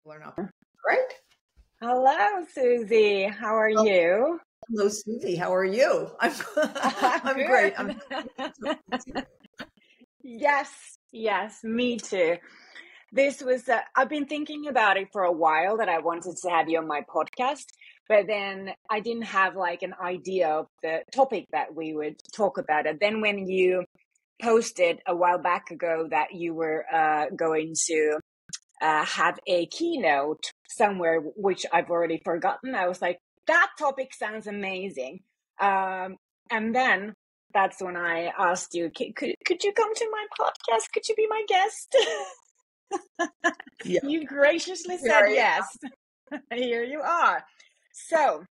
Learn up. Right? Hello, Suzy. How are you? Hello, Suzy. How are you? I'm great. Yes, me too. This was, I've been thinking about it for a while that I wanted to have you on my podcast, but then I didn't have like an idea of the topic that we would talk about. And then when you posted a while back ago that you were going to have a keynote somewhere, which I've already forgotten, I was like, that topic sounds amazing. And then that's when I asked you, could you come to my podcast? Could you be my guest? Yeah. You graciously said yes. Here you are. So,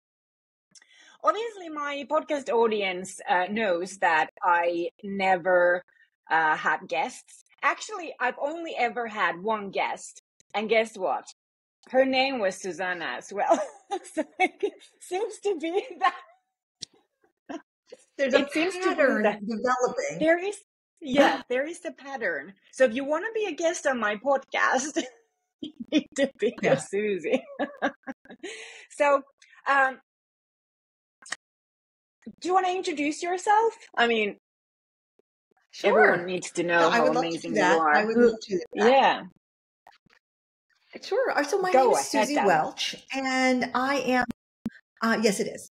obviously, my podcast audience knows that I never had guests. Actually, I've only ever had one guest. And guess what? Her name was Susanna as well. So it seems to be that There's a pattern developing. There is a pattern. So if you want to be a guest on my podcast, you need to be a Suzy. So, do you want to introduce yourself? I mean, sure. Everyone needs to know how amazing you are. I would love to do that. Yeah. Sure. So my name is Suzy Welch, and I am, yes, it is.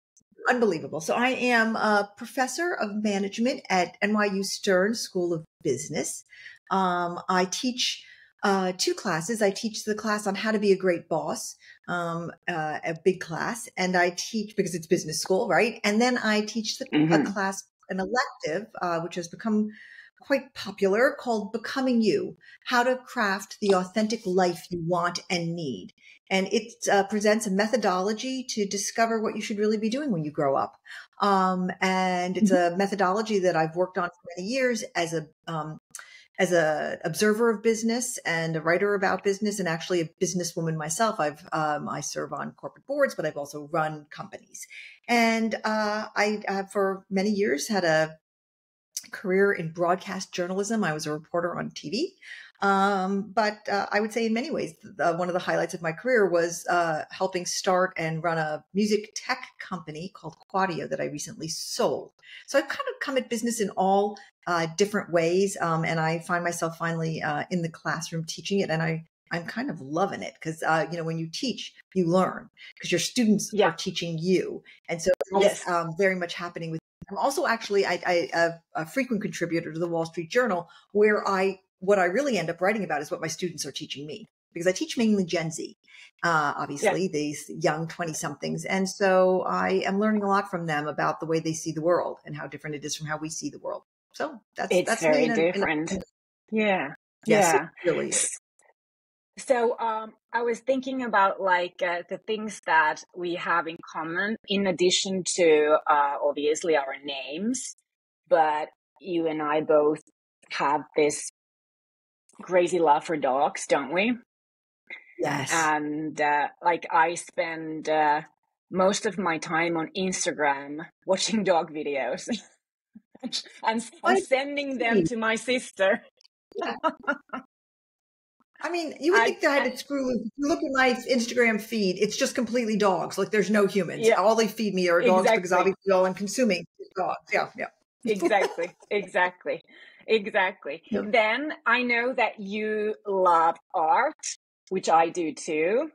Unbelievable. So I am a professor of management at NYU Stern School of Business. I teach two classes. I teach the class on how to be a great boss, a big class, and I teach because it's business school, right? And then I teach a class, an elective, which has become quite popular, called Becoming You, How to Craft the Authentic Life You Want and Need. And it presents a methodology to discover what you should really be doing when you grow up. And it's a methodology that I've worked on for many years as a observer of business and a writer about business, and actually a businesswoman myself. I serve on corporate boards, but I've also run companies. And I have for many years had a career in broadcast journalism. I was a reporter on TV. But I would say in many ways, one of the highlights of my career was helping start and run a music tech company called Quadio that I recently sold. So I've kind of come at business in all different ways. And I find myself finally in the classroom teaching it. And I'm kind of loving it because, when you teach, you learn because your students are teaching you. And so it's very much happening with. I'm also actually a frequent contributor to the Wall Street Journal, where what I really end up writing about is what my students are teaching me, because I teach mainly Gen Z, obviously these young 20-somethings. And so I am learning a lot from them about the way they see the world and how different it is from how we see the world. So that's very different. Yes, it really is. So I was thinking about the things that we have in common, in addition to obviously our names, but you and I both have this crazy love for dogs, don't we? Yes. And I spend most of my time on Instagram watching dog videos and sending them to my sister. Yeah. I mean, you would think that it's true. If you look at my Instagram feed, it's just completely dogs. Like there's no humans. Yeah. All they feed me are dogs because obviously all I'm consuming is dogs. Yeah. Exactly. Yeah. Then I know that you love art, which I do too.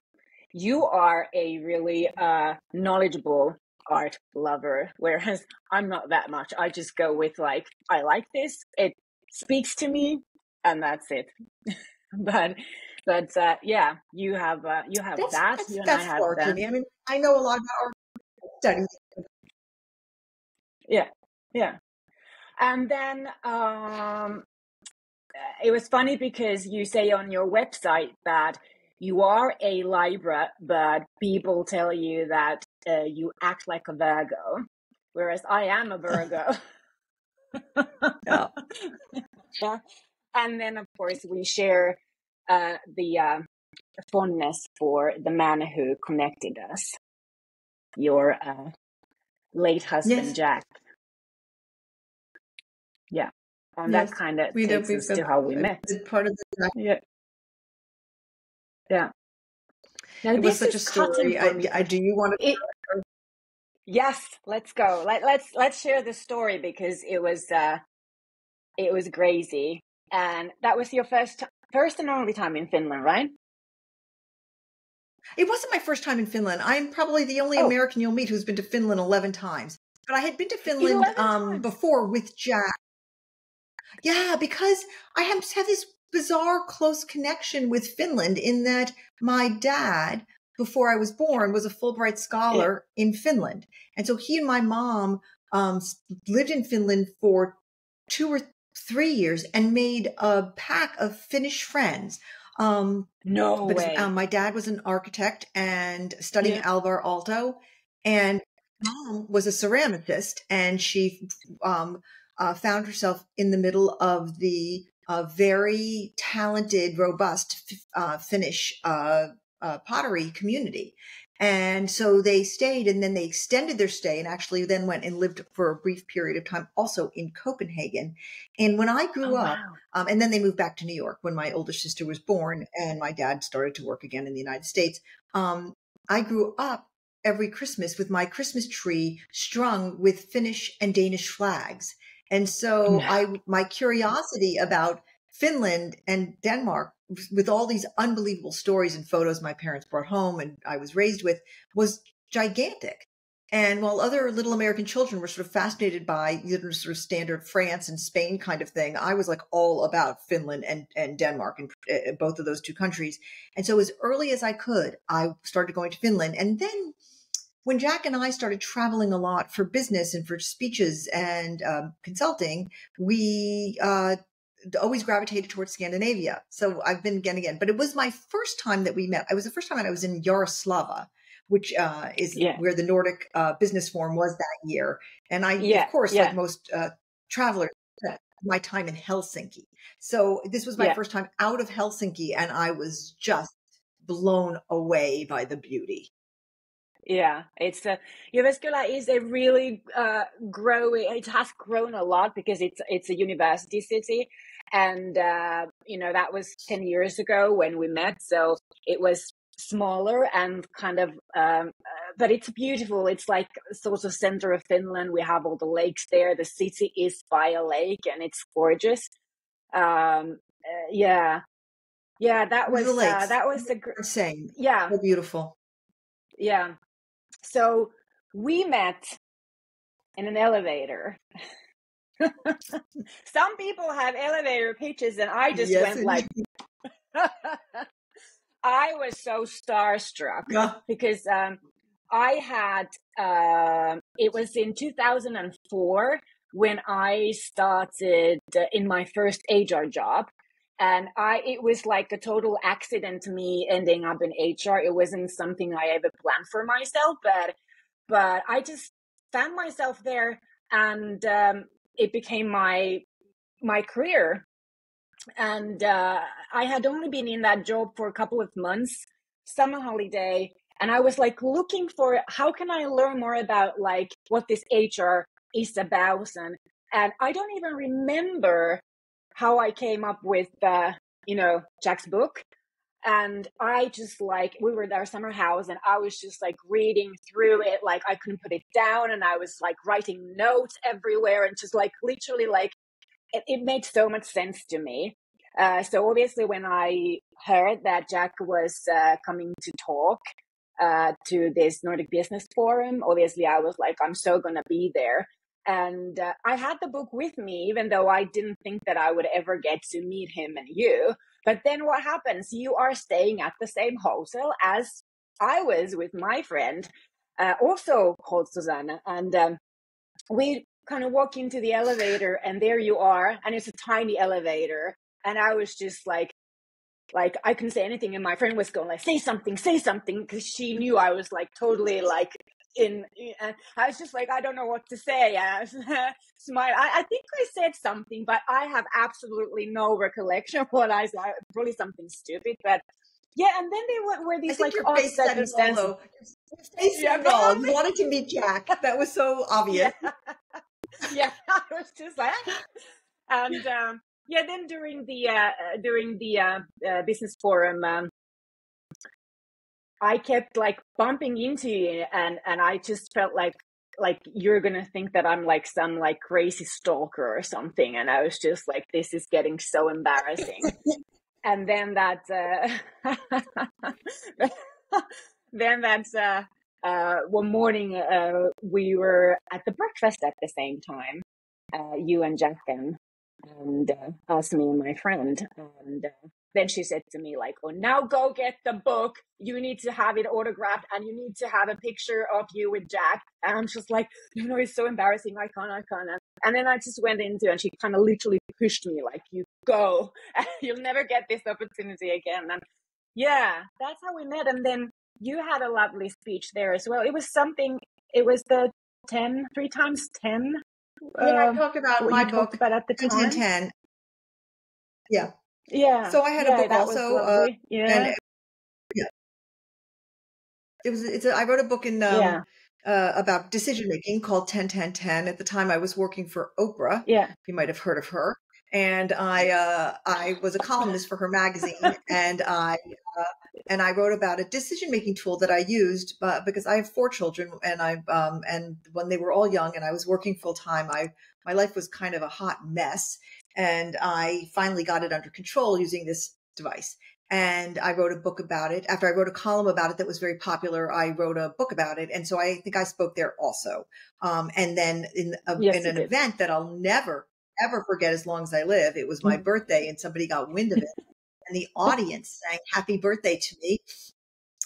You are a really knowledgeable art lover, whereas I'm not that much. I just go with I like this. It speaks to me, and that's it. But yeah, you have that. You and I have that. I mean, I know a lot about art studies. Yeah. And then it was funny because you say on your website that you are a Libra, but people tell you that you act like a Virgo, whereas I am a Virgo. Yeah. And then, of course, we share the fondness for the man who connected us, your late husband, Jack. Yeah. And that kind of takes us to how we met. Part of the Yeah. Now It was this such is a cutting story. for me. Do you want It, yes, let's go. Let's share the story because it was crazy. And that was your first and only time in Finland, right? It wasn't my first time in Finland. I'm probably the only Oh, American you'll meet who's been to Finland 11 times. But I had been to Finland 11 times. before with Jack. Yeah, because I have this bizarre close connection with Finland in that my dad, before I was born, was a Fulbright Yeah. scholar in Finland. And so he and my mom lived in Finland for 2 or 3 years and made a pack of Finnish friends. No Because way. my dad was an architect and studying Yeah. Alvar Aalto, and mom was a ceramicist, and she found herself in the middle of the very talented, robust Finnish pottery community. And so they stayed, and then they extended their stay and actually then went and lived for a brief period of time also in Copenhagen. And when I Oh, grew up, wow. and then they moved back to New York when my older sister was born and my dad started to work again in the United States. I grew up every Christmas with my Christmas tree strung with Finnish and Danish flags. And so No. my curiosity about Finland and Denmark, with all these unbelievable stories and photos my parents brought home and I was raised with, was gigantic. And while other little American children were sort of fascinated by sort of standard France and Spain kind of thing, I was like all about Finland and Denmark and both of those two countries. And so as early as I could, I started going to Finland. And then when Jack and I started traveling a lot for business and for speeches and consulting, we always gravitated towards Scandinavia. So I've been again, but it was my first time that we met. It was the first time I was in Yaroslava, which is Yeah. where the Nordic Business Forum was that year. And I, of Yeah. course, like Yeah. most travelers, spent my time in Helsinki. So this was my Yeah. first time out of Helsinki, and I was just blown away by the beauty. Yeah, it's Jyväskylä is a really growing. It has grown a lot because it's a university city, and that was 10 years ago when we met. So it was smaller and kind of, but it's beautiful. It's like sort of center of Finland. We have all the lakes there. The city is by a lake, and it's gorgeous. Yeah, yeah. The lakes, That was I'm saying, yeah, so beautiful. yeah. So we met in an elevator. Some people have elevator pitches, and I just Yes, went like, indeed. I was so starstruck Yeah. because I had, it was in 2004 when I started in my first HR job. And it was like a total accident to me ending up in HR. It wasn't something I ever planned for myself, but I just found myself there, and it became my career. And I had only been in that job for a couple of months, summer holiday, and I was like looking for how can I learn more about like what this HR is about, and I don't even remember how I came up with Jack's book. And I just like, we were at our summer house and I was just like reading through it, like I couldn't put it down, and I was like writing notes everywhere, and just like literally like it made so much sense to me. So obviously when I heard that Jack was coming to talk to this Nordic Business Forum, obviously I was like, I'm so gonna be there. And I had the book with me, even though I didn't think that I would ever get to meet him and you. But then what happens? You are staying at the same hotel as I was with my friend, also called Susanna. And we kind of walk into the elevator, and there you are. And it's a tiny elevator. And I was just like I couldn't say anything. And my friend was going like, say something. Because she knew I was like totally like and I was just like, I don't know what to say. Smile. I think I said something, but I have absolutely no recollection of what I said. Probably something stupid, but yeah. And then they were I these think like your odd face said it all, circumstances. though. Your face Yeah, said it all. You probably. wanted to meet Jack. That was so Yeah, obvious. yeah. I was just like, and yeah. Then during the business forum, I kept like bumping into you, and I just felt like you're gonna think that I'm like some like crazy stalker or something, and I was just like, this is getting so embarrassing. And then that then that's one morning we were at the breakfast at the same time, you and Jack and us, me and my friend, and then she said to me like, oh, now go get the book, you need to have it autographed and you need to have a picture of you with Jack. And I'm just like, no, it's so embarrassing, I can't. And then I just went into, and she kind of literally pushed me like, you go, you'll never get this opportunity again. And yeah, that's how we met. And then you had a lovely speech there as well. It was the 3 times 10. Yeah, I talked about What my you talked book, about at the 10, time. 10, 10. Yeah. Yeah, So I had a book that was also, lovely. and Yeah, yeah, I wrote a book in yeah, about decision making called 10, 10, 10. At the time, I was working for Oprah. yeah, You might have heard of her. And I was a columnist for her magazine, and I wrote about a decision making tool that I used because I have 4 children, and when they were all young and I was working full time, my life was kind of a hot mess, and I finally got it under control using this device. And I wrote a book about it. After I wrote a column about it that was very popular, I wrote a book about it. And so I think I spoke there also. And then in yes, you an did. event that I'll never, ever forget as long as I live, it was my birthday and somebody got wind of it. And the audience sang happy birthday to me.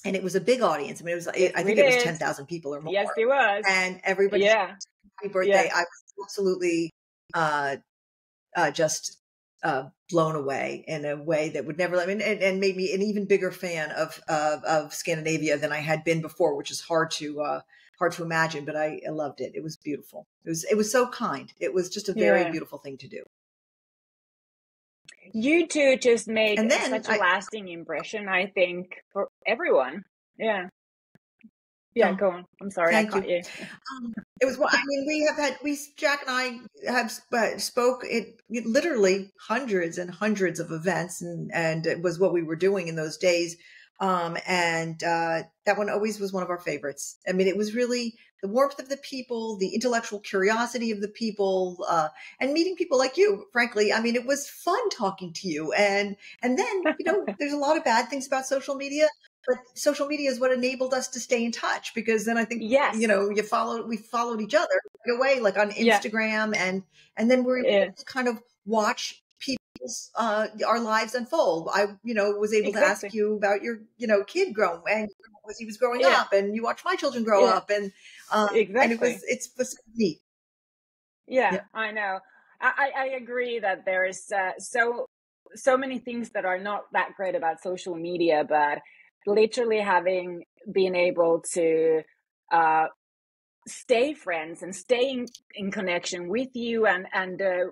And it was a big audience. I mean, Yes, I we think it was did. 10,000 people or more. Yes, it was. And everybody sang Yeah, happy birthday. yeah, I was absolutely, uh, just blown away in a way that would never let me, and made me an even bigger fan of Scandinavia than I had been before, which is hard to imagine. But I loved it. It was beautiful. It was so kind. It was just a very yeah. beautiful thing to do. You two just made And then such a lasting impression, I think, for everyone. Yeah, yeah. oh, Go on. I'm sorry, I thank caught you. you. It was, I mean, Jack and I have spoke it literally hundreds and hundreds of events, and it was what we were doing in those days. That one always was one of our favorites. I mean, it was really the warmth of the people, the intellectual curiosity of the people, and meeting people like you, frankly. I mean, it was fun talking to you. And then, there's a lot of bad things about social media, but social media is what enabled us to stay in touch, because then I think, Yes. we followed each other right away, like on Yeah. Instagram, and then we're able to kind of watch people's, our lives unfold. I, was able to Exactly. ask you about your, kid growing, and as he was growing Yeah. up, and you watch my children grow Yeah. up, and Exactly. it was neat. Yeah, Yeah. I know. I agree that there is so many things that are not that great about social media, but literally having been able to uh, stay friends and stay in connection with you and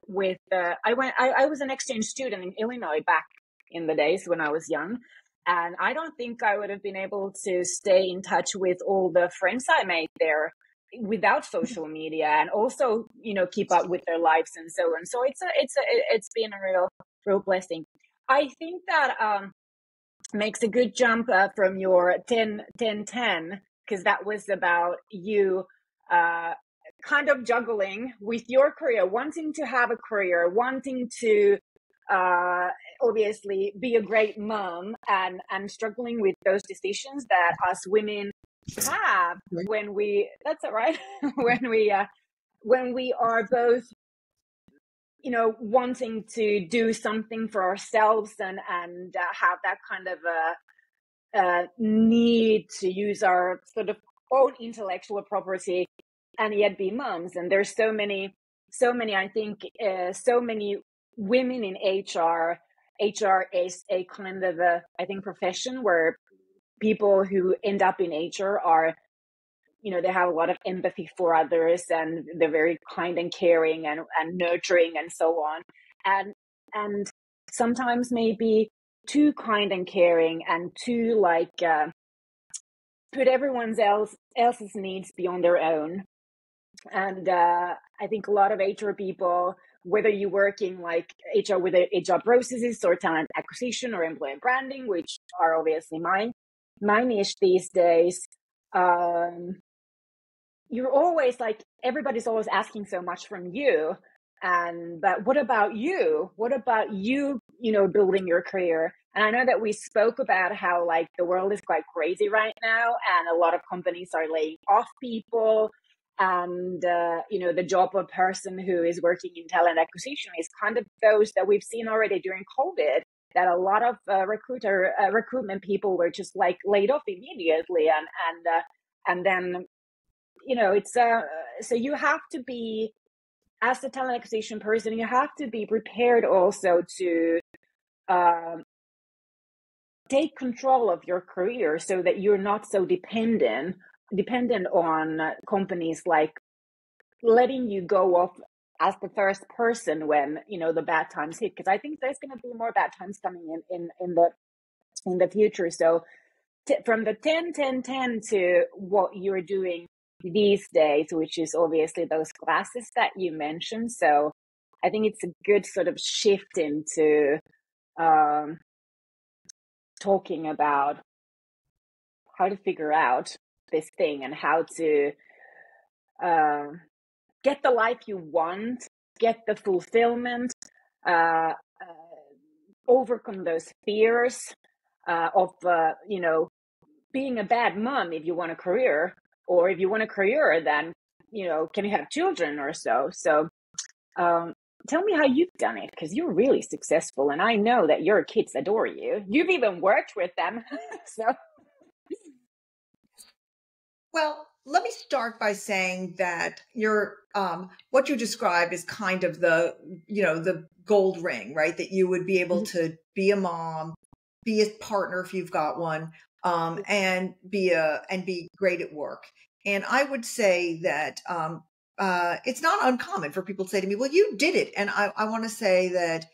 with I was an exchange student in Illinois back in the days when I was young, and I don't think I would have been able to stay in touch with all the friends I made there without social media, and also keep up with their lives and so on. So it's been a real blessing. I think that makes a good jump from your 10 10 10, because that was about you kind of juggling with your career, wanting to have a career, wanting to obviously be a great mom, and struggling with those decisions that us women have when we that's all right when we are both wanting to do something for ourselves, and have that kind of a need to use our sort of own intellectual property and yet be moms. And there's so many I think so many women in HR is a kind of a, I think, profession where people who end up in HR are, they have a lot of empathy for others, and they're very kind and caring and nurturing and so on. And sometimes maybe too kind and caring, and too put everyone's else's needs beyond their own. And I think a lot of HR people, whether you're working like HR with HR processes or talent acquisition or employer branding, which are obviously mine, my niche these days, you're always like, everybody's always asking so much from you. But what about you? What about you, building your career? And I know that we spoke about how like the world is quite crazy right now, and a lot of companies are laying off people. And, the job of a person who is working in talent acquisition is kind of those that we've seen already during COVID, that a lot of recruitment people were just like laid off immediately. And then, it's so you have to be, as a talent acquisition person, you have to be prepared also to take control of your career, so that you're not so dependent on companies like letting you go off as the first person when the bad times hit, because I think there's going to be more bad times coming in the future. So from the 10 to what you're doing these days, which is obviously those classes that you mentioned. So I think it's a good sort of shift into talking about how to figure out this thing, and how to get the life you want, get the fulfillment, overcome those fears of being a bad mom if you want a career, or if you want a career, then can you have children or so. So tell me how you've done it, because you're really successful, and I know that your kids adore you. You've even worked with them. So Well, let me start by saying that what you described is kind of the gold ring, right? That you would be able to be a mom, be a partner if you've got one, and be great at work. And I would say that it's not uncommon for people to say to me, "Well, you did it," and I want to say that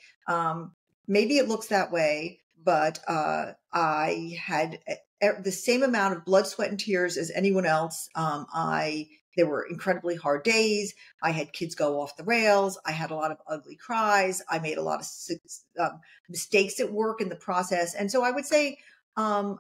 maybe it looks that way, but I had the same amount of blood, sweat, and tears as anyone else. There were incredibly hard days. I had kids go off the rails. I had a lot of ugly cries. I made a lot of mistakes at work in the process. And so I would say, and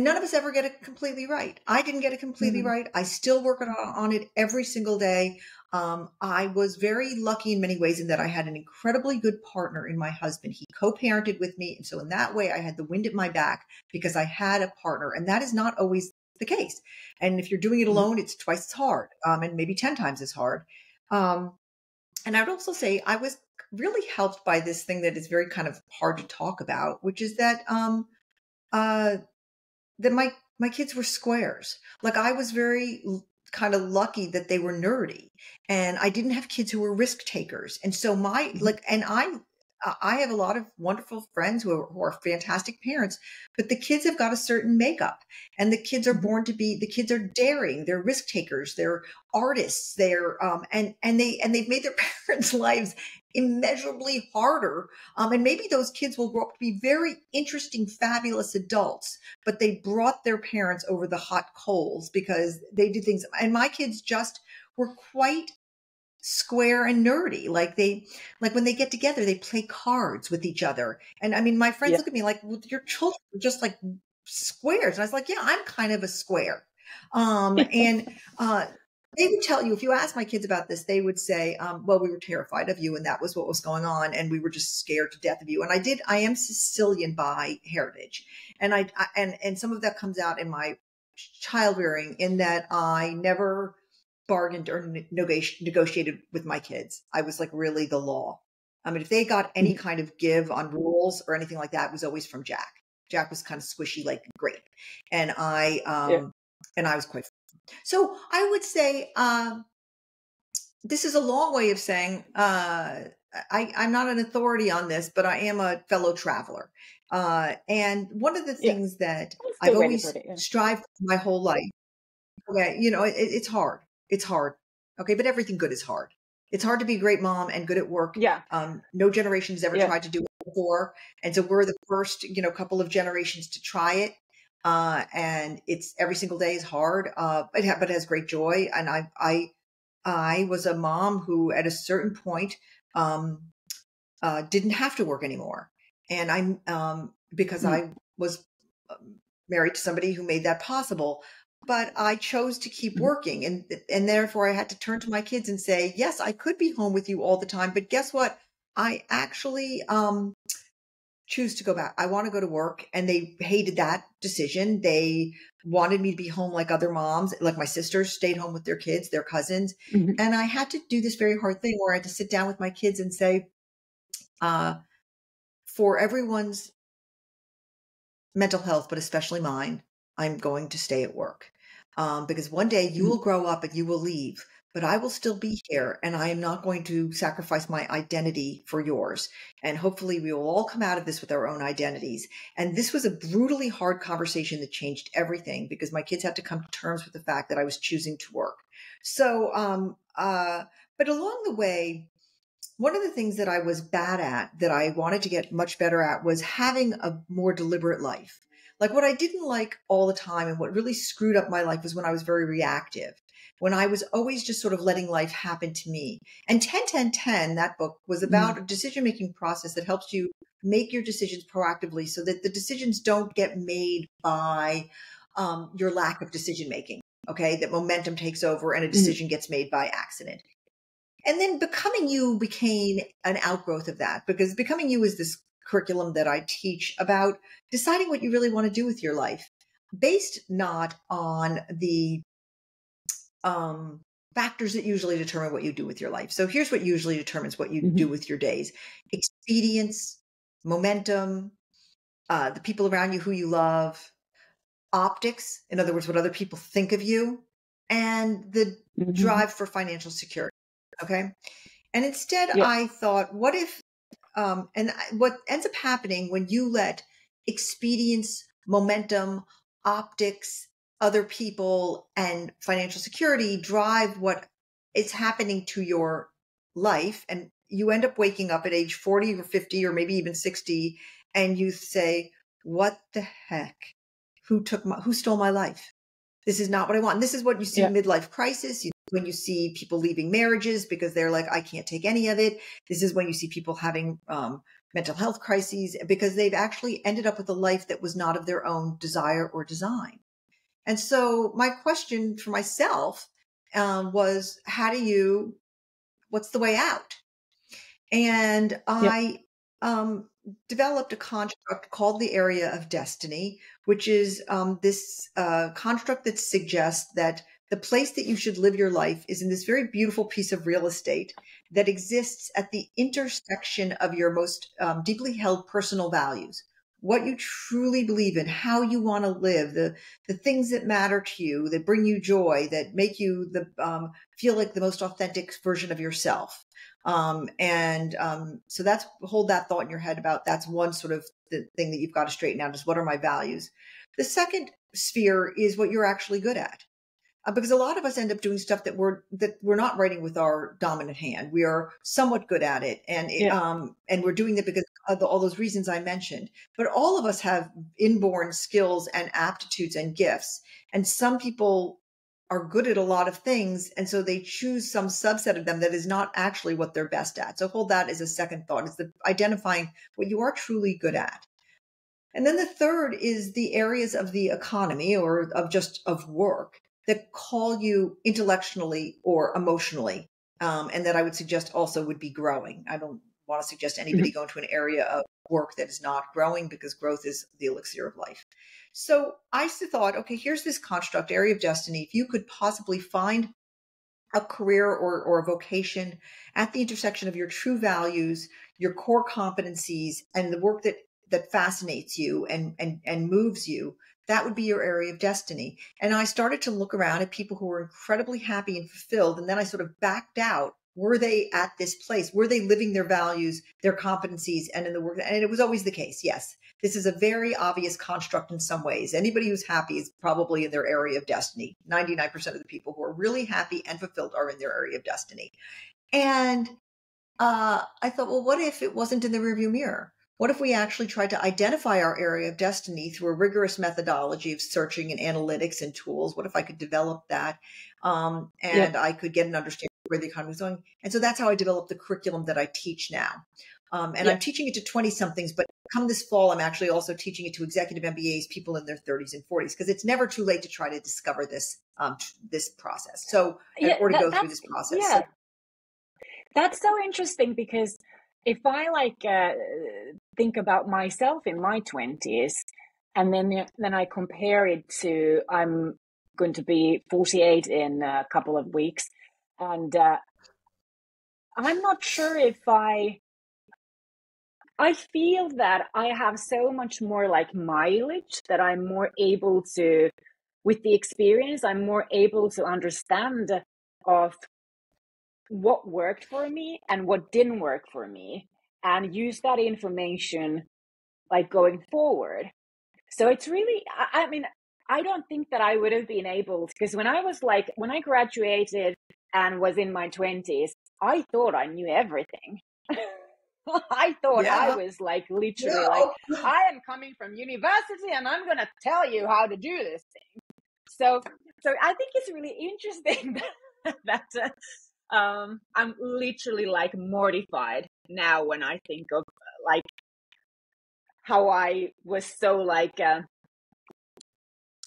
none of us ever get it completely right. I didn't get it completely right. I still work on it every single day. I was very lucky in many ways in that I had an incredibly good partner in my husband. He co-parented with me. And so in that way, I had the wind at my back because I had a partner, and that is not always the case. And if you're doing it alone, it's twice as hard, and maybe 10 times as hard. And I would also say I was really helped by this thing that is very kind of hard to talk about, which is that, that my kids were squares. Like I was very kind of lucky that they were nerdy, and I didn't have kids who were risk takers. And so I have a lot of wonderful friends who are fantastic parents, but the kids have got a certain makeup, and the kids are born to be, the kids are daring, they're risk takers, they're artists, they're, and they've made their parents' lives immeasurably harder. And maybe those kids will grow up to be very interesting, fabulous adults, but they brought their parents over the hot coals because they did things. And my kids just were quite square and nerdy. Like when they get together, they play cards with each other. And I mean, my friends look at me like, well, your children are just like squares. And I was like, yeah, I'm kind of a square. They would tell you, if you ask my kids about this, they would say, well, we were terrified of you, and that was what was going on, and we were just scared to death of you. And I am Sicilian by heritage. And and some of that comes out in my child rearing, in that I never bargained or negotiated with my kids. I was like really the law. I mean, if they got any kind of give on rules or anything like that, it was always from Jack. Jack was kind of squishy, like grape. And I was quite. So I would say, this is a long way of saying, I'm not an authority on this, but I am a fellow traveler. And one of the things that I've always strived for my whole life, okay, it's hard. It's hard. Okay. But everything good is hard. It's hard to be a great mom and good at work. Yeah. No generation has ever tried to do it before. And so we're the first, couple of generations to try it. And it's every single day is hard, but it has great joy. And I was a mom who at a certain point, didn't have to work anymore. And because I was married to somebody who made that possible. But I chose to keep working, and therefore I had to turn to my kids and say, yes, I could be home with you all the time, but guess what? I actually choose to go back. I want to go to work. And they hated that decision. They wanted me to be home like other moms, like my sisters stayed home with their kids, their cousins. And I had to do this very hard thing where I had to sit down with my kids and say, for everyone's mental health, but especially mine, I'm going to stay at work. Because one day you will grow up and you will leave, but I will still be here, and I am not going to sacrifice my identity for yours. And hopefully we will all come out of this with our own identities. And this was a brutally hard conversation that changed everything, because my kids had to come to terms with the fact that I was choosing to work. So, but along the way, one of the things that I was bad at that I wanted to get much better at was having a more deliberate life. Like, what I didn't like all the time and what really screwed up my life was when I was very reactive, when I was always just sort of letting life happen to me. And 10-10-10, that book, was about a decision-making process that helps you make your decisions proactively so that the decisions don't get made by your lack of decision-making, okay? That momentum takes over and a decision gets made by accident. And then Becoming You became an outgrowth of that, because Becoming You is this curriculum that I teach about deciding what you really want to do with your life, based not on the factors that usually determine what you do with your life. So here's what usually determines what you do with your days: expedience, momentum, the people around you who you love, optics, in other words, what other people think of you, and the drive for financial security. Okay. And instead, I thought, what if, what ends up happening when you let expedience, momentum, optics, other people, and financial security drive what is happening to your life, and you end up waking up at age 40 or 50 or maybe even 60, and you say, what the heck? Who stole my life? This is not what I want. And this is what you see in midlife crisis. When you see people leaving marriages because they're like, I can't take any of it. This is when you see people having mental health crises because they've actually ended up with a life that was not of their own desire or design. And so my question for myself was, what's the way out? And I developed a construct called the area of destiny, which is this construct that suggests that the place that you should live your life is in this very beautiful piece of real estate that exists at the intersection of your most deeply held personal values, what you truly believe in, how you want to live, the things that matter to you, that bring you joy, that make you feel like the most authentic version of yourself. So hold that thought in your head about, that's one sort of the thing that you've got to straighten out, is what are my values? The second sphere is what you're actually good at. Because a lot of us end up doing stuff that we're not writing with our dominant hand. We are somewhat good at it, and we're doing it because of all those reasons I mentioned. But all of us have inborn skills and aptitudes and gifts, and some people are good at a lot of things, and so they choose some subset of them that is not actually what they're best at. So hold that as a second thought: is identifying what you are truly good at. And then the third is the areas of the economy or of work that call you intellectually or emotionally, and that I would suggest also would be growing. I don't want to suggest anybody go into an area of work that is not growing, because growth is the elixir of life. So I thought, okay, here's this construct, area of destiny. If you could possibly find a career or a vocation at the intersection of your true values, your core competencies, and the work that fascinates you and moves you, that would be your area of destiny. And I started to look around at people who were incredibly happy and fulfilled. And then I sort of backed out. Were they at this place? Were they living their values, their competencies, and in the work? And it was always the case. Yes, this is a very obvious construct in some ways. Anybody who's happy is probably in their area of destiny. 99% of the people who are really happy and fulfilled are in their area of destiny. And I thought, well, what if it wasn't in the rearview mirror? What if we actually tried to identify our area of destiny through a rigorous methodology of searching and analytics and tools? What if I could develop that I could get an understanding of where the economy is going? And so that's how I developed the curriculum that I teach now. And I'm teaching it to 20 somethings, but come this fall, I'm actually also teaching it to executive MBAs, people in their 30s and 40s, because it's never too late to try to discover this, this process. So, or to go through this process. So, that's so interesting, because if I think about myself in my 20s, and then I compare it to, I'm going to be 48 in a couple of weeks, and I'm not sure if I feel that I have so much more like mileage, that I'm more able to, with the experience, I'm more able to understand of what worked for me and what didn't work for me, and use that information like going forward. So it's really, I mean, I don't think that I would have been able to, because when I graduated and was in my 20s, I thought I knew everything. I thought I was like literally like, I am coming from university and I'm going to tell you how to do this thing. So I think it's really interesting that I'm literally like mortified now when I think of like how I was so like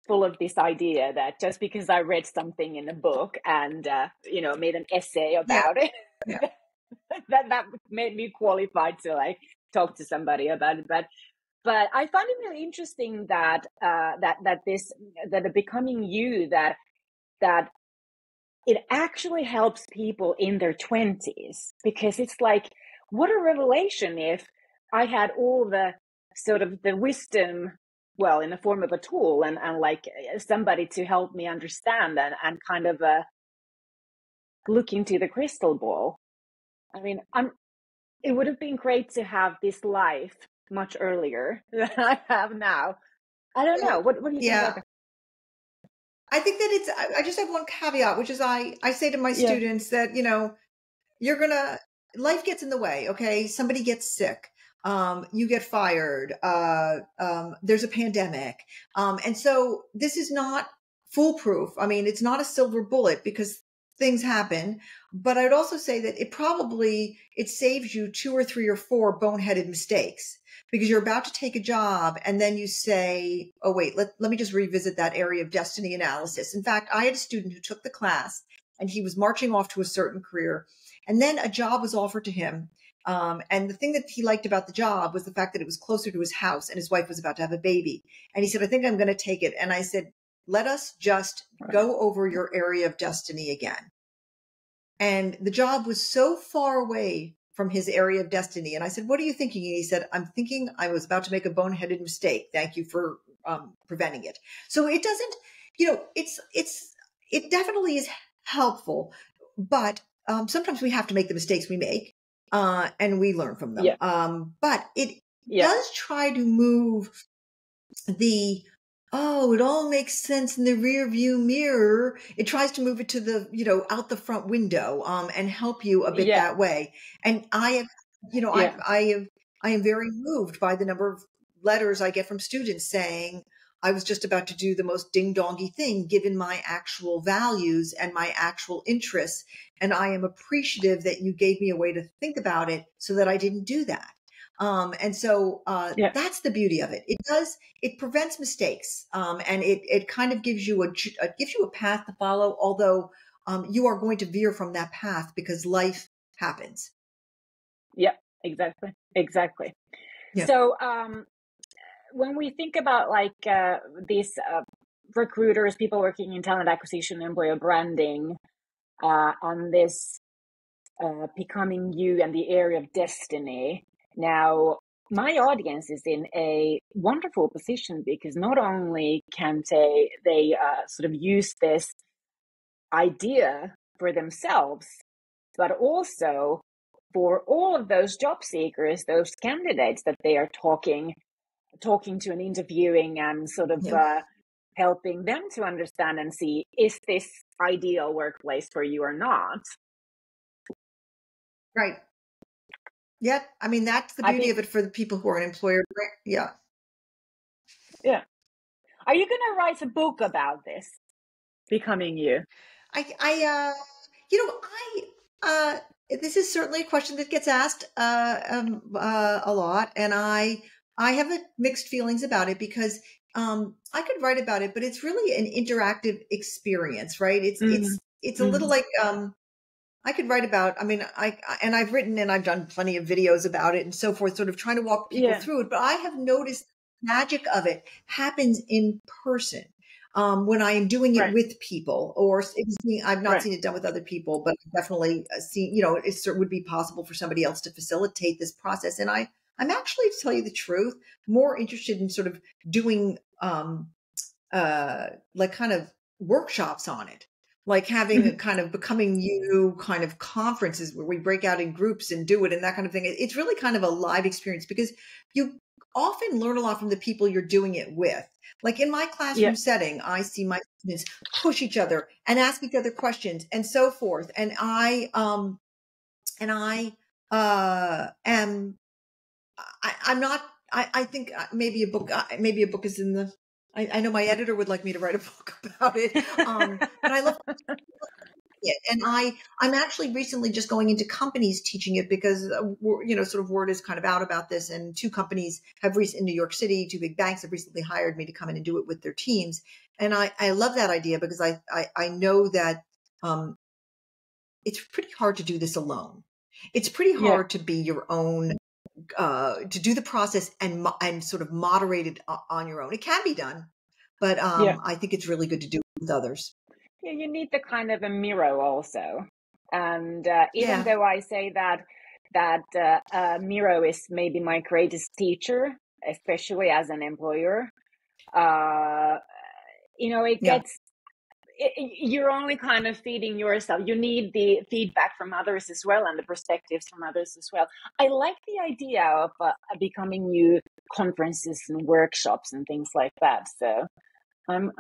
full of this idea that just because I read something in a book and made an essay about it, that made me qualified to like talk to somebody about it. But I find it really interesting that the becoming you, that it actually helps people in their 20s, because it's like, what a revelation if I had all the sort of the wisdom, well, in the form of a tool, and like somebody to help me understand and kind of look into the crystal ball. I mean, it would have been great to have this life much earlier than I have now. I don't know. What do you think about that? I think that I just have one caveat, which is I say to my students that, life gets in the way. Okay. Somebody gets sick. You get fired. There's a pandemic. And so this is not foolproof. I mean, it's not a silver bullet, because things happen, but I'd also say that it saves you 2 or 3 or 4 boneheaded mistakes, because you're about to take a job and then you say, oh, wait, let me just revisit that area of destiny analysis. In fact, I had a student who took the class and he was marching off to a certain career, and then a job was offered to him. And the thing that he liked about the job was the fact that it was closer to his house and his wife was about to have a baby. And he said, I think I'm going to take it. And I said, let us just go over your area of destiny again. And the job was so far away from his area of destiny. And I said, what are you thinking? And he said, I'm thinking I was about to make a boneheaded mistake. Thank you for preventing it. So it doesn't, it definitely is helpful, but sometimes we have to make the mistakes we make, and we learn from them. Yeah. But it does try to move it all makes sense in the rear view mirror. It tries to move it to the, out the front window, and help you a bit that way. And I am very moved by the number of letters I get from students saying, I was just about to do the most ding-dongy thing given my actual values and my actual interests. And I am appreciative that you gave me a way to think about it so that I didn't do that. And so that's the beauty of it. It prevents mistakes, and it kind of gives you a path to follow, although you are going to veer from that path because life happens. Yeah, exactly. Yeah. So when we think about like these recruiters, people working in talent acquisition, employer branding, on this becoming you and the area of destiny. Now, my audience is in a wonderful position, because not only can they sort of use this idea for themselves, but also for all of those job seekers, those candidates that they are talking to and interviewing, and sort of helping them to understand and see, is this ideal workplace for you or not? Right. Yeah. I mean, that's the beauty of it for the people who are an employer. Yeah. Yeah. Are you going to write a book about this, becoming you? This is certainly a question that gets asked a lot, and I have mixed feelings about it because I could write about it, but it's really an interactive experience, right? Mm-hmm. It's a little Mm-hmm. like I could write about. I mean, and I've written and I've done plenty of videos about it and so forth, sort of trying to walk people Yeah. through it. But I have noticed the magic of it happens in person. When I am doing it Right. with people, or I've not Right. seen it done with other people, but I've definitely seen, it would be possible for somebody else to facilitate this process. And I'm actually, to tell you the truth, more interested in sort of doing, like kind of workshops on it, like having a Mm-hmm. kind of becoming you kind of conferences where we break out in groups and do it and that kind of thing. It's really kind of a live experience because you often learn a lot from the people you're doing it with. Like in my Yeah. classroom setting, I see my students push each other and ask each other questions and so forth. And I'm not, I think maybe a book is in the, I know my editor would like me to write a book about it. But I love it. And I'm actually recently just going into companies teaching it because, sort of word is kind of out about this. And two companies in New York City, two big banks have recently hired me to come in and do it with their teams. And I love that idea because I know that, it's pretty hard to do this alone. It's pretty Yeah. hard to be your own, to do the process and sort of moderate it on your own. It can be done, but Yeah. I think it's really good to do it with others. Yeah, you need the kind of a mirror also. And even Yeah. though I say that Miro is maybe my greatest teacher, especially as an employer, uh, it Yeah. gets you're only kind of feeding yourself. You need the feedback from others as well and the perspectives from others as well. I like the idea of becoming new conferences and workshops and things like that. So I'm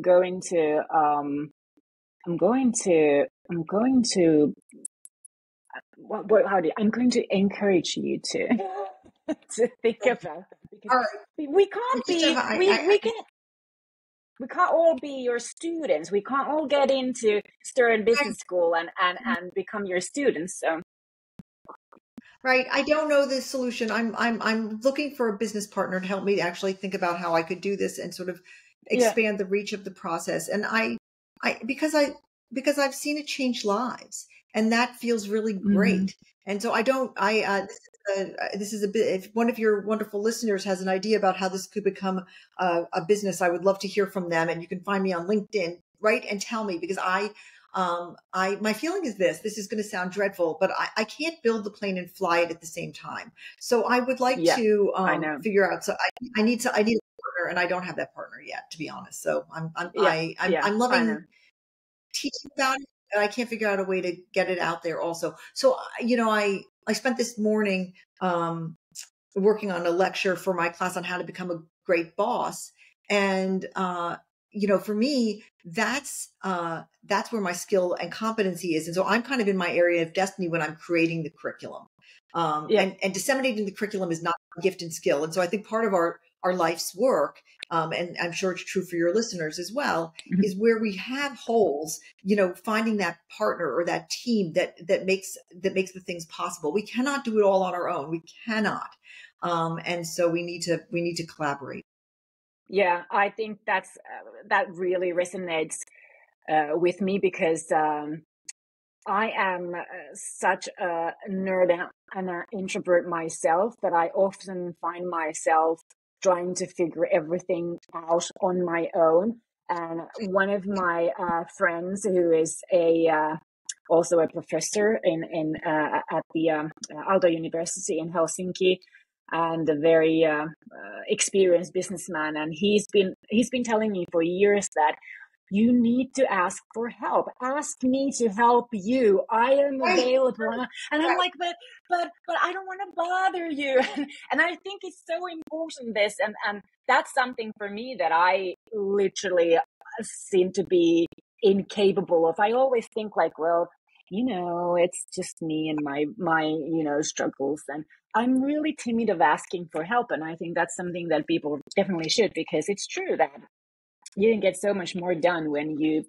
going to I'm going to I'm going to encourage you to to think about that because All right. we I can't just have, be we can't all be your students. We can't all get into Stern Business School and become your students. So right. I don't know the solution. I'm looking for a business partner to help me actually think about how I could do this and sort of yeah. expand the reach of the process. And I because I've seen it change lives, and that feels really Mm-hmm. great. And so I don't. This is a bit. If one of your wonderful listeners has an idea about how this could become a business, I would love to hear from them. And you can find me on LinkedIn, right? And tell me because my feeling is this is going to sound dreadful, but I can't build the plane and fly it at the same time. So I would like Yeah, to I know. figure out. So I need a partner, and I don't have that partner yet, to be honest. So Yeah, yeah, I'm I know. loving teaching about it, and I can't figure out a way to get it out there also. So, I spent this morning, working on a lecture for my class on how to become a great boss. And, for me, that's where my skill and competency is. And so I'm kind of in my area of destiny when I'm creating the curriculum. Yeah. And disseminating the curriculum is not a gift and skill. And so I think part of our life's work, and I'm sure it's true for your listeners as well, Mhm. is where we have holes, finding that partner or that team that makes the things possible. We cannot do it all on our own. We cannot. And so we need to collaborate. Yeah, I think that really resonates with me because I am such a nerd and an introvert myself that I often find myself trying to figure everything out on my own. And one of my friends, who is also a professor at the Aalto University in Helsinki, and a very experienced businessman, and he's been telling me for years that you need to ask for help. Ask me to help you. I am Right. available. And I'm like, but I don't want to bother you. And I think it's so important this. And that's something for me that I literally seem to be incapable of. I always think like, well, it's just me and my struggles. And I'm really timid of asking for help. And I think that's something that people definitely should, because it's true that you can get so much more done when you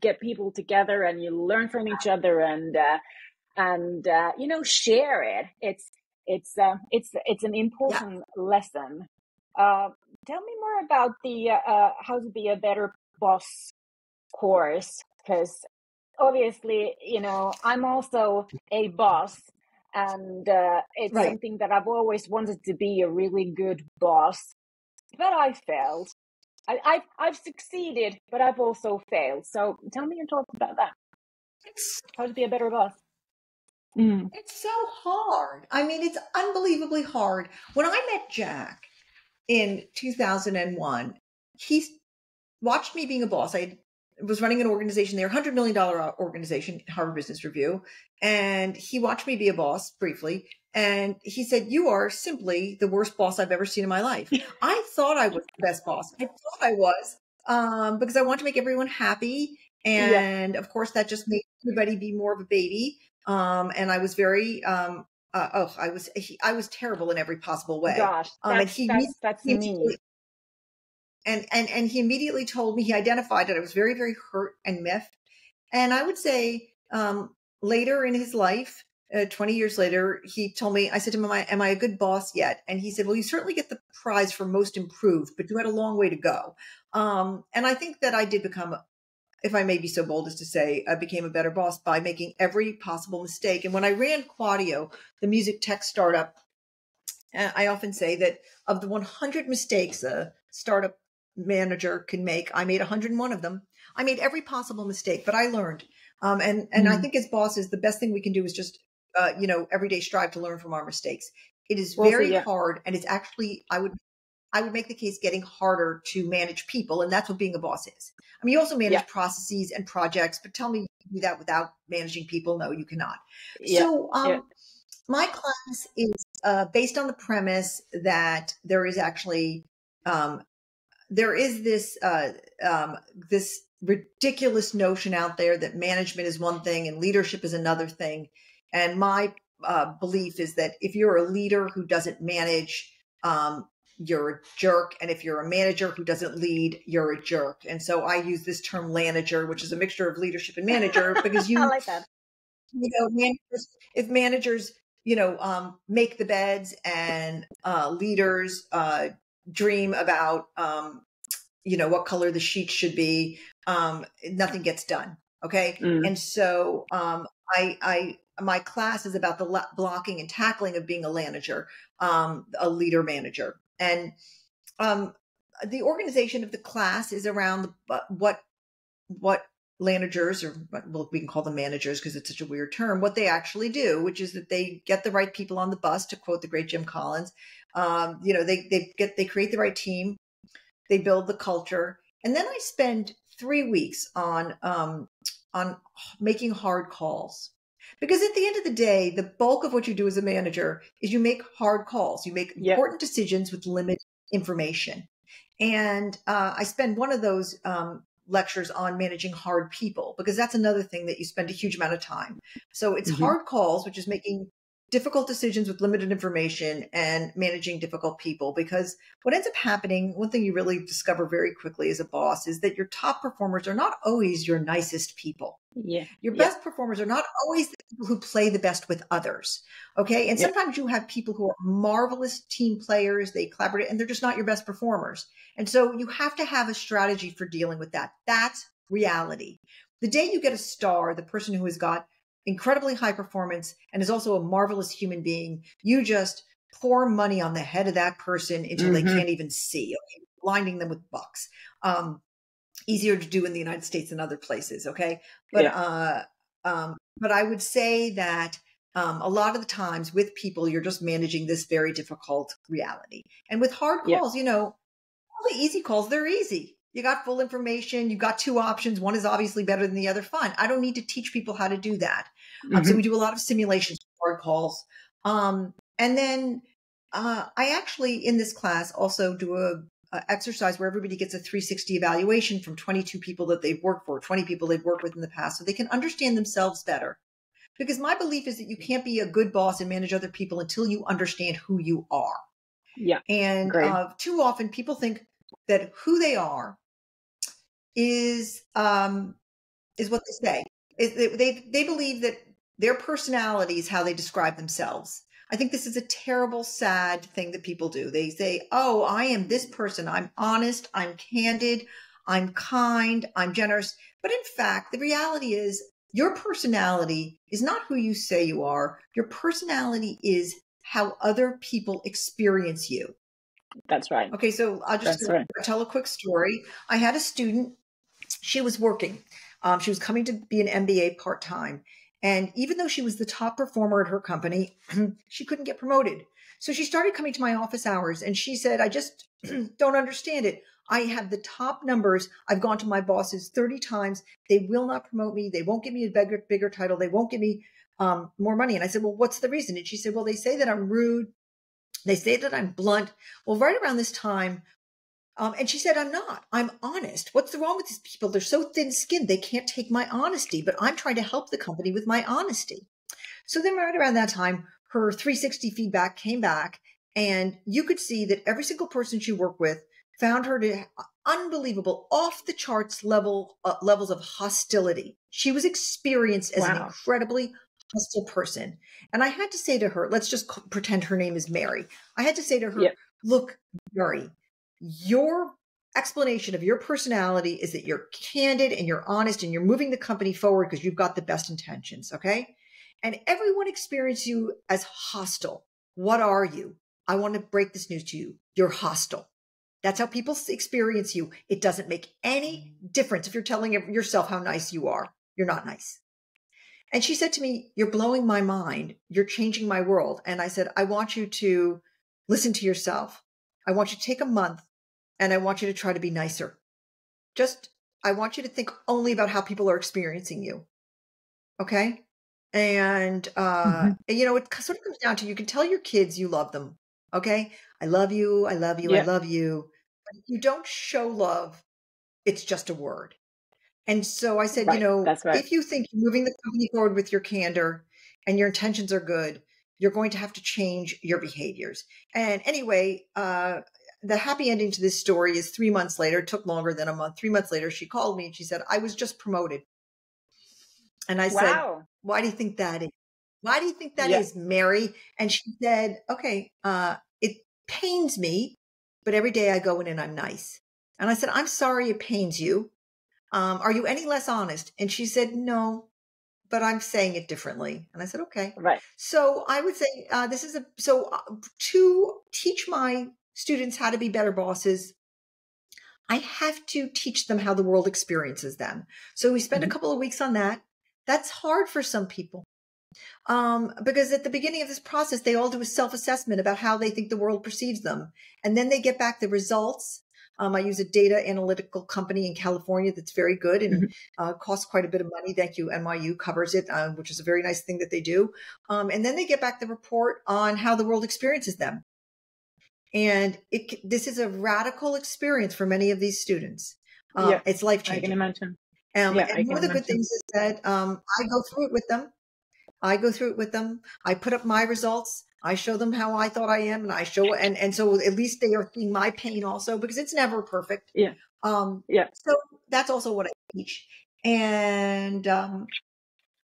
get people together and you learn from each other, and and share it. It's an Yeah. important lesson. Tell me more about the how to be a better boss course, because obviously, I'm also a boss, and it's Right. something that I've always wanted to be a really good boss, but I failed. I've succeeded, but I've also failed. So tell me your thoughts about that. It's How to be a better boss. Mm. it's so hard. I mean, it's unbelievably hard. When I met Jack in 2001, he watched me being a boss. I was running an organization there, $100 million organization, Harvard Business Review. And he watched me be a boss briefly. And he said, "You are simply the worst boss I've ever seen in my life." I thought I was the best boss. I thought I was, because I want to make everyone happy. Yeah. And of course, that just made everybody be more of a baby. And I was very, I was terrible in every possible way. Gosh, And that's he me. and he immediately told me, he identified that I was very, very hurt and miffed. And I would say, later in his life, 20 years later, he told me, I said to him, am I a good boss yet? And he said, "Well, you certainly get the prize for most improved, but you had a long way to go." And I think that I did become, if I may be so bold as to say, I became a better boss by making every possible mistake. And when I ran Quadio, the music tech startup, I often say that of the 100 mistakes a startup manager can make, I made 101 of them. I made every possible mistake, but I learned. And I think as bosses, the best thing we can do is just, every day strive to learn from our mistakes. It is We'll see. very Yeah. hard, and it's actually, I would make the case, getting harder to manage people, and that's what being a boss is. I mean, you also manage Yeah. processes and projects, but tell me you can do that without managing people? No, you cannot. Yeah. So, Yeah. my class is based on the premise that there is actually there is this ridiculous notion out there that management is one thing and leadership is another thing. And my belief is that if you're a leader who doesn't manage, you're a jerk. And if you're a manager who doesn't lead, you're a jerk. And so I use this term "lanager," which is a mixture of leadership and manager, because I like that. If managers, make the beds, and leaders dream about, what color the sheets should be, nothing gets done. Okay. Mm. And so, my class is about the blocking and tackling of being a manager, a leader manager. And, the organization of the class is around what managers, or, well, we can call them managers because it's such a weird term, what they actually do, which is that they get the right people on the bus, to quote the great Jim Collins. They create the right team, they build the culture, and then I spend 3 weeks on making hard calls. Because at the end of the day, the bulk of what you do as a manager is you make hard calls. You make important decisions with limited information. And I spend one of those lectures on managing hard people, because that's another thing that you spend a huge amount of time. So it's hard calls, which is making difficult decisions with limited information and managing difficult people. Because what ends up happening, one thing you really discover very quickly as a boss, is that your top performers are not always your nicest people. Yeah. Your best performers are not always the people who play the best with others. Okay. And sometimes you have people who are marvelous team players, they collaborate, and they're just not your best performers. And so you have to have a strategy for dealing with that. That's reality. The day you get a star, the person who has got incredibly high performance and is also a marvelous human being, you just pour money on the head of that person until they can't even see, okay? Blinding them with bucks. Easier to do in the United States than other places. Okay. But, but I would say that, a lot of the times with people, you're just managing this very difficult reality. And with hard calls, all the easy calls, they're easy. You got full information. You got two options. One is obviously better than the other. Fine. I don't need to teach people how to do that. So we do a lot of simulations for hard calls. And then, I actually, in this class, also do a exercise where everybody gets a 360 evaluation from 22 people that they've worked for, 20 people they've worked with in the past, so they can understand themselves better. Because my belief is that you can't be a good boss and manage other people until you understand who you are. Yeah. And too often people think that who they are is what they say. They believe that Their personality is how they describe themselves. I think this is a terrible, sad thing that people do. They say, oh, I am this person. I'm honest. I'm candid. I'm kind. I'm generous. But in fact, the reality is your personality is not who you say you are. Your personality is how other people experience you. That's right. Okay, so I'll just tell a quick story. I had a student. She was working. She was coming to be an MBA part-time. And even though she was the top performer at her company, she couldn't get promoted. So she started coming to my office hours and she said, I just don't understand it. I have the top numbers. I've gone to my bosses 30 times. They will not promote me. They won't give me a bigger title. They won't give me more money. And I said, well, what's the reason? And she said, well, they say that I'm rude. They say that I'm blunt. Well, right around this time, and she said, I'm not. I'm honest. What's wrong with these people? They're so thin-skinned. They can't take my honesty, but I'm trying to help the company with my honesty. So then right around that time, her 360 feedback came back, and you could see that every single person she worked with found her to unbelievable, off the charts levels of hostility. She was experienced as an incredibly hostile person. And I had to say to her, let's just pretend her name is Mary. I had to say to her, look, Mary, your explanation of your personality is that you're candid and you're honest and you're moving the company forward because you've got the best intentions. Okay. And everyone experiences you as hostile. What are you? I want to break this news to you. You're hostile. That's how people experience you. It doesn't make any difference if you're telling yourself how nice you are. You're not nice. And she said to me, you're blowing my mind. You're changing my world. And I said, I want you to listen to yourself. I want you to take a month and I want you to try to be nicer. I want you to think only about how people are experiencing you. Okay. And, it sort of comes down to, you can tell your kids you love them. Okay. I love you. I love you. I love you. But if you don't show love, it's just a word. And so I said, if you think you're moving the company forward with your candor and your intentions are good, you're going to have to change your behaviors. And anyway, the happy ending to this story is 3 months later. It took longer than a month. 3 months later, she called me and she said, I was just promoted. And I said, why do you think that is? Why do you think that is, Mary? And she said, okay, it pains me, but every day I go in and I'm nice. And I said, I'm sorry it pains you. Are you any less honest? And she said, no, but I'm saying it differently. And I said, okay. Right. So I would say to teach my students how to be better bosses, I have to teach them how the world experiences them. So we spent a couple of weeks on that. That's hard for some people. Because at the beginning of this process, they all do a self-assessment about how they think the world perceives them. And then they get back the results. I use a data analytical company in California that's very good and costs quite a bit of money. Thank you. NYU covers it, which is a very nice thing that they do. And then they get back the report on how the world experiences them. And this is a radical experience for many of these students. It's life-changing. I can imagine. And one of the good things is that I go through it with them. I put up my results. I show them how I thought I am, and so at least they are seeing my pain also, because it's never perfect. So that's also what I teach. And then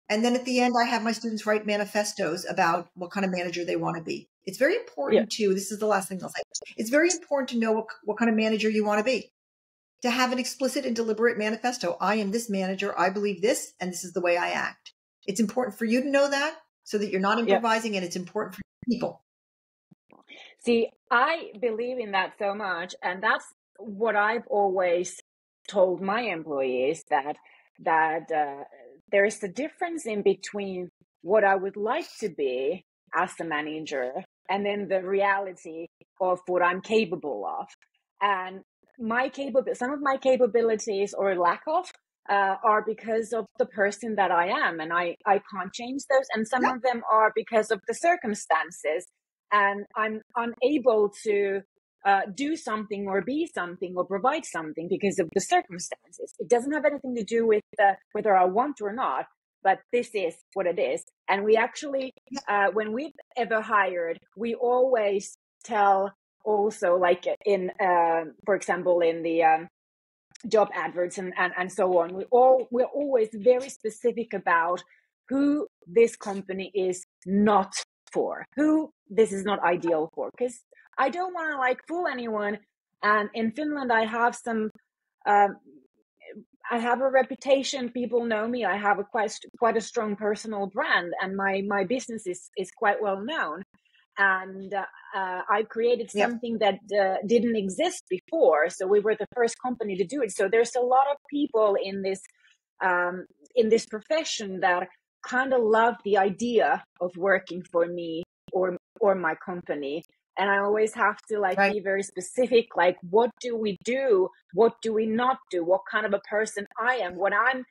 at the end, I have my students write manifestos about what kind of manager they want to be. It's very important this is the last thing I'll say. It's very important to know what kind of manager you want to be. To have an explicit and deliberate manifesto. I am this manager. I believe this, and this is the way I act. It's important for you to know that so that you're not improvising, and it's important for people. See, I believe in that so much. And that's what I've always told my employees, that there is a difference in between what I would like to be as a manager and then the reality of what I'm capable of. And some of my capabilities, or lack of, are because of the person that I am, and I can't change those. And some of them are because of the circumstances, and I'm unable to do something or be something or provide something because of the circumstances. It doesn't have anything to do with whether I want or not, but this is what it is. And we actually, when we've ever hired, we always tell also, like in, for example, in the job adverts and so on, we're always very specific about who this company is not for, who this is not ideal for, because I don't want to like fool anyone. And in Finland, I have I have a reputation. People know me. I have quite a strong personal brand, and my business is quite well known. And I created something that didn't exist before. So we were the first company to do it. So there's a lot of people in this profession that kind of love the idea of working for me or my company. And I always have to be very specific, like, what do we do? What do we not do? What kind of a person I am, what I'm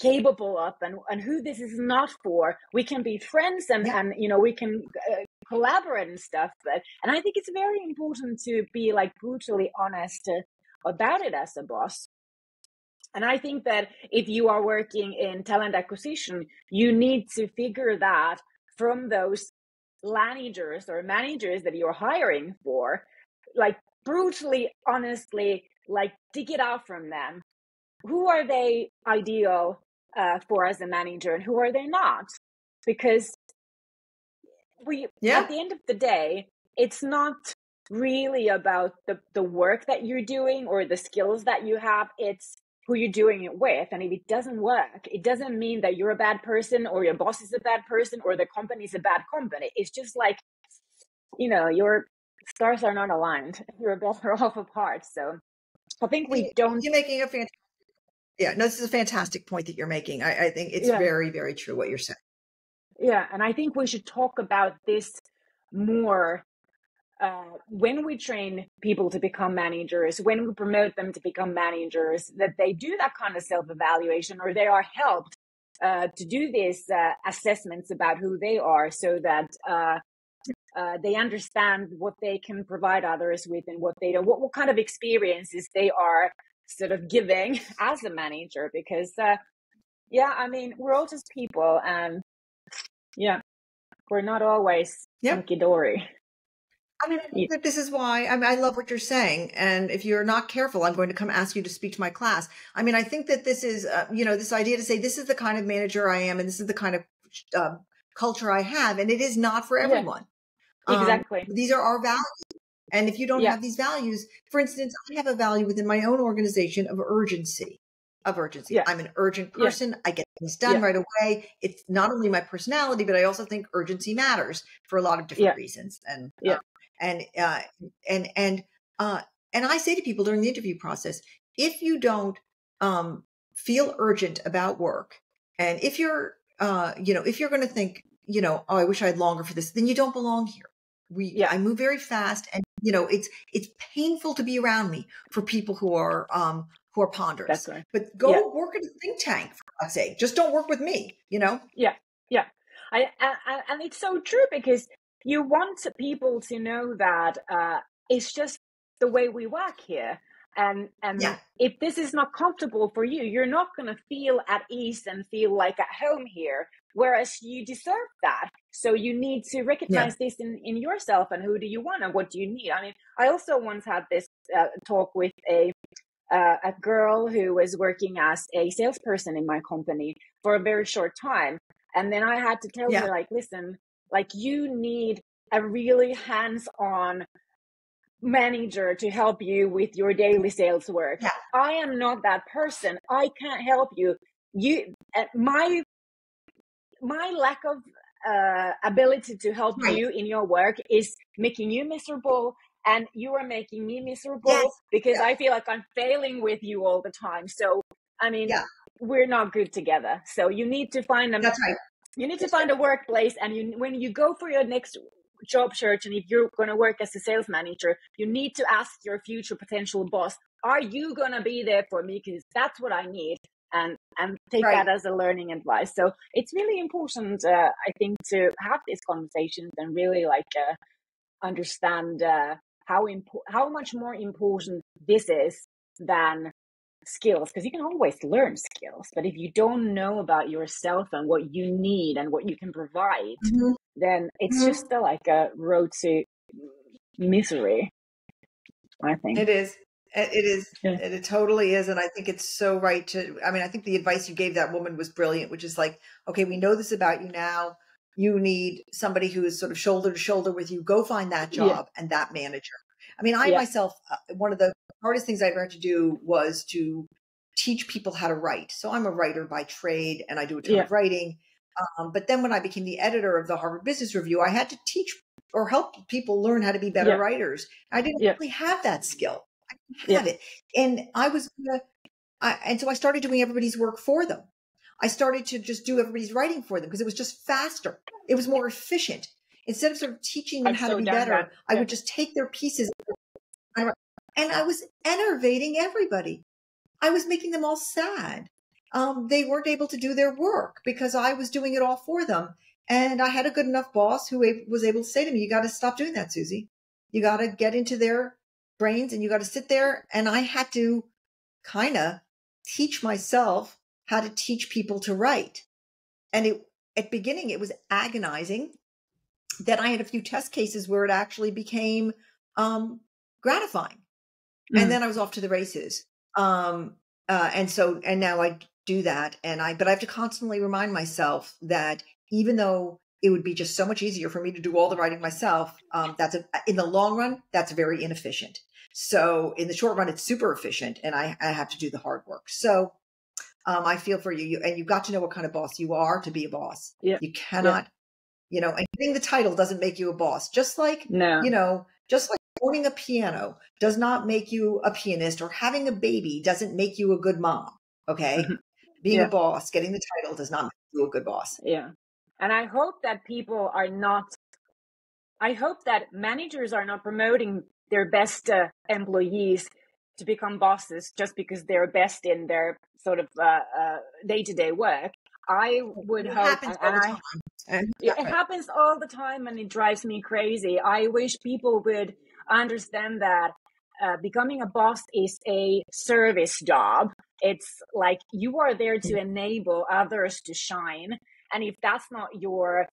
capable of, and who this is not for. We can be friends and we can collaborate and stuff. And I think it's very important to be like brutally honest about it as a boss. And I think that if you are working in talent acquisition, you need to figure that from those managers that you're hiring for, like brutally, honestly, like dig it out from them. Who are they ideal for as a manager and who are they not? Because at the end of the day, it's not really about the work that you're doing or the skills that you have. It's who you're doing it with. And if it doesn't work, it doesn't mean that you're a bad person or your boss is a bad person or the company is a bad company. It's just like, your stars are not aligned. You're better off apart. So I think You're making a fantastic. Yeah, no, this is a fantastic point that you're making. I think it's very, very true what you're saying. Yeah, and I think we should talk about this more when we train people to become managers, when we promote them to become managers, that they do that kind of self-evaluation, or they are helped to do these assessments about who they are, so that they understand what they can provide others with and what they don't, what kind of experiences they are sort of giving as a manager. Because we're all just people, and we're not always hunky-dory. I mean, this is why I love what you're saying. And if you're not careful, I'm going to come ask you to speak to my class. I mean, I think that this is, this idea to say, this is the kind of manager I am, and this is the kind of culture I have. And it is not for everyone. Exactly. These are our values. And if you don't have these values, for instance, I have a value within my own organization of urgency. I'm an urgent person. I get things done right away. It's not only my personality, but I also think urgency matters for a lot of different reasons. And I say to people during the interview process, if you don't feel urgent about work, and if you're if you're going to think, oh, I wish I had longer for this, then you don't belong here. I move very fast, and it's painful to be around me for people who are ponderous. That's right. But go work at a think tank, for God's sake. Just don't work with me, Yeah. And it's so true, because you want people to know that it's just the way we work here. And if this is not comfortable for you, you're not going to feel at ease and feel like at home here, whereas you deserve that. So you need to recognize this in yourself, and who do you want and what do you need? I mean, I also once had this talk with a girl who was working as a salesperson in my company for a very short time. And then I had to tell her, like, listen, like, you need a really hands-on manager to help you with your daily sales work. I am not that person. I can't help you. My lack of ability to help you in your work is making you miserable, and you are making me miserable because I feel like I'm failing with you all the time. So, I mean, we're not good together. So you need to find them. That's right. You need to find a workplace, and when you go for your next job search, and if you're going to work as a sales manager, you need to ask your future potential boss, are you going to be there for me? Because that's what I need. And take that as a learning advice. So it's really important, I think, to have these conversations and really understand how much more important this is than skills, because you can always learn skills, but if you don't know about yourself and what you need and what you can provide, then it's just like a road to misery, I think. It is. It is. Yeah. It totally is. And I think it's so right I think the advice you gave that woman was brilliant, which is like, okay, we know this about you now. You need somebody who is sort of shoulder to shoulder with you. Go find that job and that manager. I mean, I myself, one of the hardest things I ever had to do was to teach people how to write. So I'm a writer by trade and I do a ton of writing. But then when I became the editor of the Harvard Business Review, I had to teach or help people learn how to be better writers. I didn't really have that skill. I didn't have it. And and so I started doing everybody's work for them. I started to just do everybody's writing for them because it was just faster. It was more efficient. Instead of sort of teaching them how to be better, I would just take their pieces and I was enervating everybody. I was making them all sad. They weren't able to do their work because I was doing it all for them. And I had a good enough boss who was able to say to me, you got to stop doing that, Suzy. You got to get into their brains and you got to sit there. And I had to kind of teach myself how to teach people to write. And at beginning, it was agonizing. Then I had a few test cases where it actually became gratifying. And then I was off to the races. And now I do that. But I have to constantly remind myself that even though it would be just so much easier for me to do all the writing myself, in the long run, that's very inefficient. So in the short run, it's super efficient and I have to do the hard work. So I feel for you. And you've got to know what kind of boss you are to be a boss. You cannot, and getting the title doesn't make you a boss. Just like owning a piano does not make you a pianist, or having a baby doesn't make you a good mom. Okay. Being a boss, getting the title does not make you a good boss. Yeah. And I hope that managers are not promoting their best employees to become bosses just because they're best in their sort of day-to-day work. I would hope, it happens all the time and it drives me crazy. I wish people would understand that becoming a boss is a service job. It's like you are there to enable others to shine. And if that's not your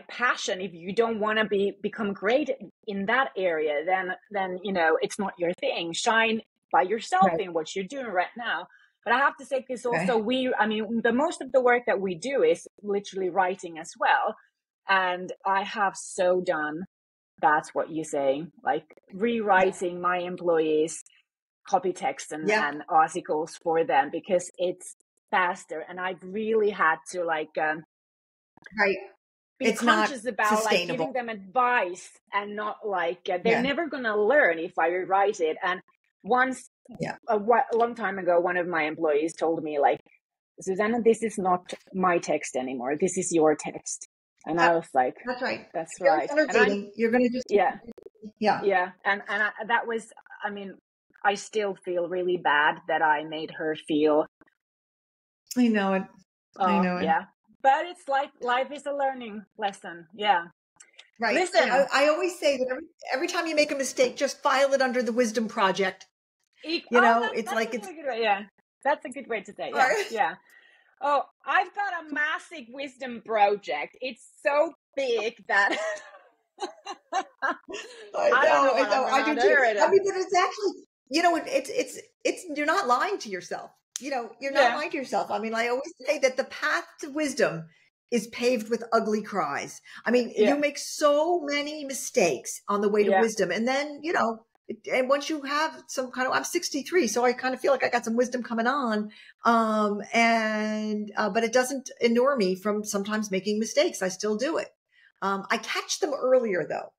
passion, if you don't want to become great in that area, then it's not your thing. Shine by yourself in what you're doing right now. But I have to say this also, the most of the work that we do is literally writing as well. And I have so done that's what you say, like rewriting my employees' copy text and articles for them because it's faster. And I've really had to be conscious about giving them advice and not they're never going to learn if I rewrite it. And once a long time ago, one of my employees told me Susanna, this is not my text anymore. This is your text. And I was like, that's right. That's right. And you're going to just, And that was, I still feel really bad that I made her feel. I know it. I know it. Yeah. But it's life is a learning lesson. Yeah. Right. Listen, I always say that every time you make a mistake, just file it under the Wisdom Project. It's like it's. Yeah. That's a good way to say it. Yeah. Yeah. Oh, I've got a massive wisdom project. It's so big that I know. I do too. But it's actually, it's you're not lying to yourself. You're not lying to yourself. I always say that the path to wisdom is paved with ugly cries. You make so many mistakes on the way to wisdom, and then and once you have some kind of, I'm 63, so I kind of feel like I got some wisdom coming on. But it doesn't inure me from sometimes making mistakes. I still do it. I catch them earlier though.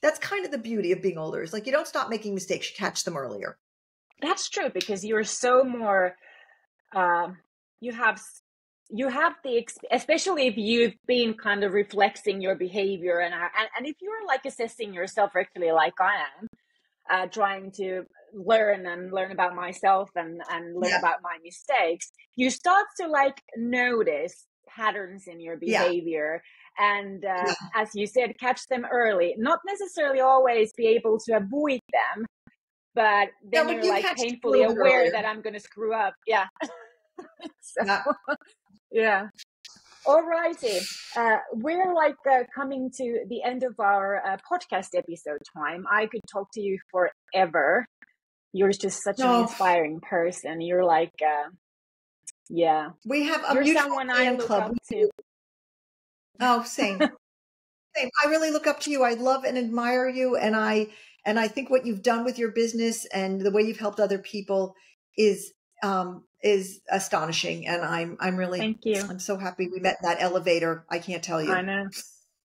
That's kind of the beauty of being older. It's like, you don't stop making mistakes. You catch them earlier. That's true, because you're so more, you have especially if you've been kind of reflecting your behavior and if you're assessing yourself regularly, like I am, trying to learn about myself and learn about my mistakes, you start to notice patterns in your behavior and as you said, catch them early, not necessarily always be able to avoid them, but then you're painfully aware that I'm going to screw up. Yeah. Yeah. All righty. We're coming to the end of our podcast episode time. I could talk to you forever. you're just such an No, inspiring person. You're like, yeah, we have a you're mutual someone I fan look club. up to. Oh, same. Same. I really look up to you. I love and admire you, and I think what you've done with your business and the way you've helped other people is astonishing. And I'm really Thank you. I'm so happy we met in that elevator. I can't tell I you. know.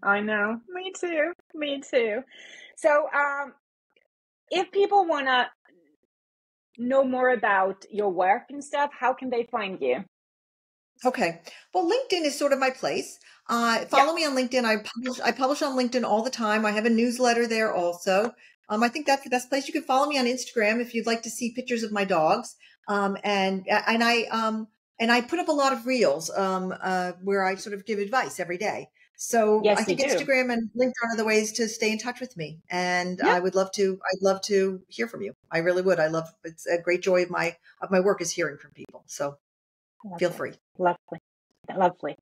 I know. Me too. Me too. So, if people want to know more about your work and stuff, how can they find you? Okay. Well, LinkedIn is sort of my place. Yeah. Follow me on LinkedIn. I publish on LinkedIn all the time. I have a newsletter there also. I think that's the best place. You can follow me on Instagram if you'd like to see pictures of my dogs. And I put up a lot of reels where I sort of give advice every day. So I Yes, you think do. Instagram and LinkedIn are the ways to stay in touch with me. And Yeah. I'd love to hear from you. I really would. It's a great joy of my work is hearing from people. So feel Lovely. free. Lovely. Lovely.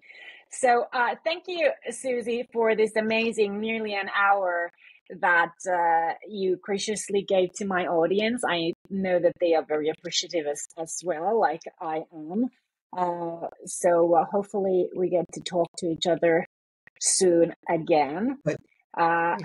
So, thank you, Suzy, for this amazing nearly an hour that you graciously gave to my audience. I know that they are very appreciative as well, like I am. So, hopefully, we get to talk to each other soon again. But Uh,